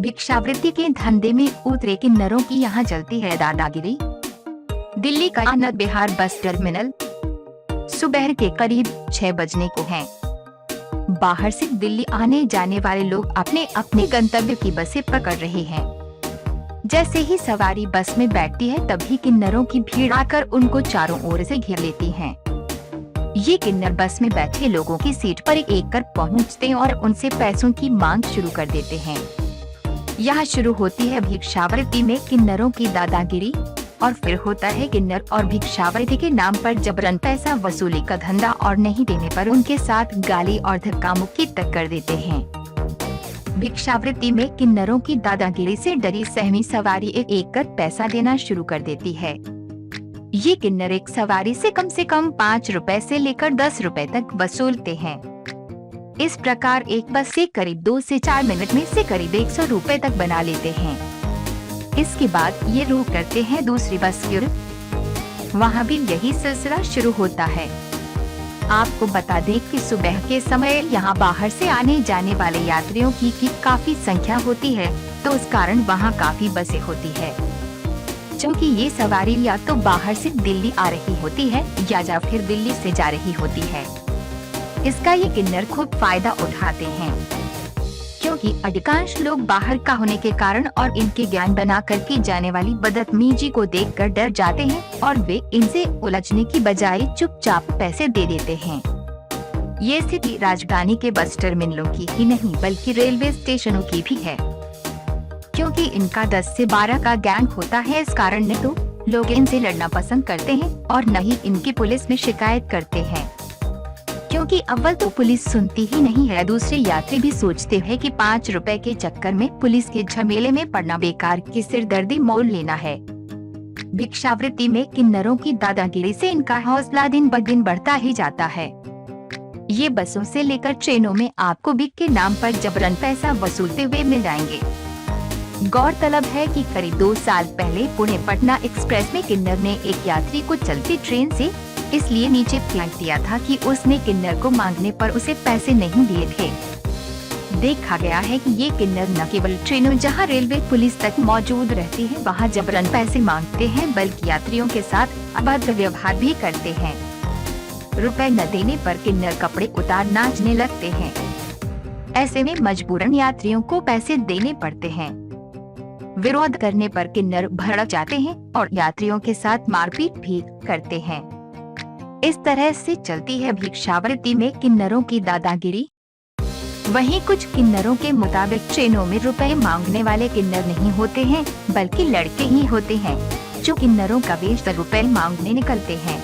भिक्षावृत्ति के धंधे में उतरे किन्नरों की यहाँ चलती है दादागिरी। दिल्ली का आनंद विहार बस टर्मिनल सुबह के करीब 6 बजने को है। बाहर से दिल्ली आने जाने वाले लोग अपने अपने गंतव्य की बसें पकड़ रहे हैं। जैसे ही सवारी बस में बैठती है तभी किन्नरों की भीड़ आकर उनको चारों ओर से घेर लेती है। ये किन्नर बस में बैठे लोगों की सीट पर एक कर पहुंचते और उनसे पैसों की मांग शुरू कर देते हैं। यहाँ शुरू होती है भिक्षावृत्ति में किन्नरों की दादागिरी और फिर होता है किन्नर और भिक्षावृत्ति के नाम पर जबरन पैसा वसूली का धंधा और नहीं देने पर उनके साथ गाली और धक्का मुक्की तक कर देते हैं। भिक्षावृत्ति में किन्नरों की दादागिरी से डरी सहमी सवारी एक कर पैसा देना शुरू कर देती है। ये किन्नर एक सवारी से कम 5 रुपए से लेकर 10 रुपए तक वसूलते हैं। इस प्रकार एक बस से करीब 2 से 4 मिनट में से करीब 100 रुपए तक बना लेते हैं। इसके बाद ये रुक करते हैं दूसरी बस की ओर। वहाँ भी यही सिलसिला शुरू होता है। आपको बता दें कि सुबह के समय यहाँ बाहर से आने जाने वाले यात्रियों की काफी संख्या होती है, तो उस कारण वहाँ काफी बसें होती है। क्योंकि ये सवारी या तो बाहर से दिल्ली आ रही होती है या फिर दिल्ली से जा रही होती है। इसका ये किन्नर खूब फायदा उठाते हैं, क्योंकि अधिकांश लोग बाहर का होने के कारण और इनके ज्ञान बना कर की जाने वाली बदतमीजी को देखकर डर जाते हैं और वे इनसे उलझने की बजाय चुपचाप पैसे दे देते हैं। ये स्थिति राजधानी के बस टर्मिनलों की ही नहीं बल्कि रेलवे स्टेशनों की भी है, क्योंकि इनका 10 से 12 का गैंग होता है। इस कारण न तो लोग इनसे लड़ना पसंद करते हैं और न ही इनकी पुलिस में शिकायत करते हैं, क्योंकि अव्वल तो पुलिस सुनती ही नहीं है, दूसरे यात्री भी सोचते हैं कि 5 रुपए के चक्कर में पुलिस के झमेले में पड़ना बेकार की सिरदर्दी मोल लेना है। भिक्षावृत्ति में किन्नरों की दादागिरी से इनका हौसला दिन ब दिन बढ़ता ही जाता है। ये बसों से लेकर ट्रेनों में आपको भिख के नाम पर जबरन पैसा वसूलते हुए मिल जाएंगे। गौरतलब है कि करीब 2 साल पहले पुणे पटना एक्सप्रेस में किन्नर ने एक यात्री को चलती ट्रेन से इसलिए नीचे फेंक दिया था कि उसने किन्नर को मांगने पर उसे पैसे नहीं दिए थे। देखा गया है कि ये किन्नर न केवल ट्रेनों जहां रेलवे पुलिस तक मौजूद रहती है वहां जबरन पैसे मांगते हैं, बल्कि यात्रियों के साथ अभद्र व्यवहार भी करते हैं। रुपए न देने पर किन्नर कपड़े उतार नाचने लगते हैं। ऐसे में मजबूरन यात्रियों को पैसे देने पड़ते हैं। विरोध करने पर किन्नर भड़क जाते हैं और यात्रियों के साथ मारपीट भी करते हैं। इस तरह से चलती है भिक्षावृत्ति में किन्नरों की दादागिरी। वहीं कुछ किन्नरों के मुताबिक ट्रेनों में रुपए मांगने वाले किन्नर नहीं होते हैं, बल्कि लड़के ही होते हैं जो किन्नरों का वेश रुपए मांगने निकलते हैं।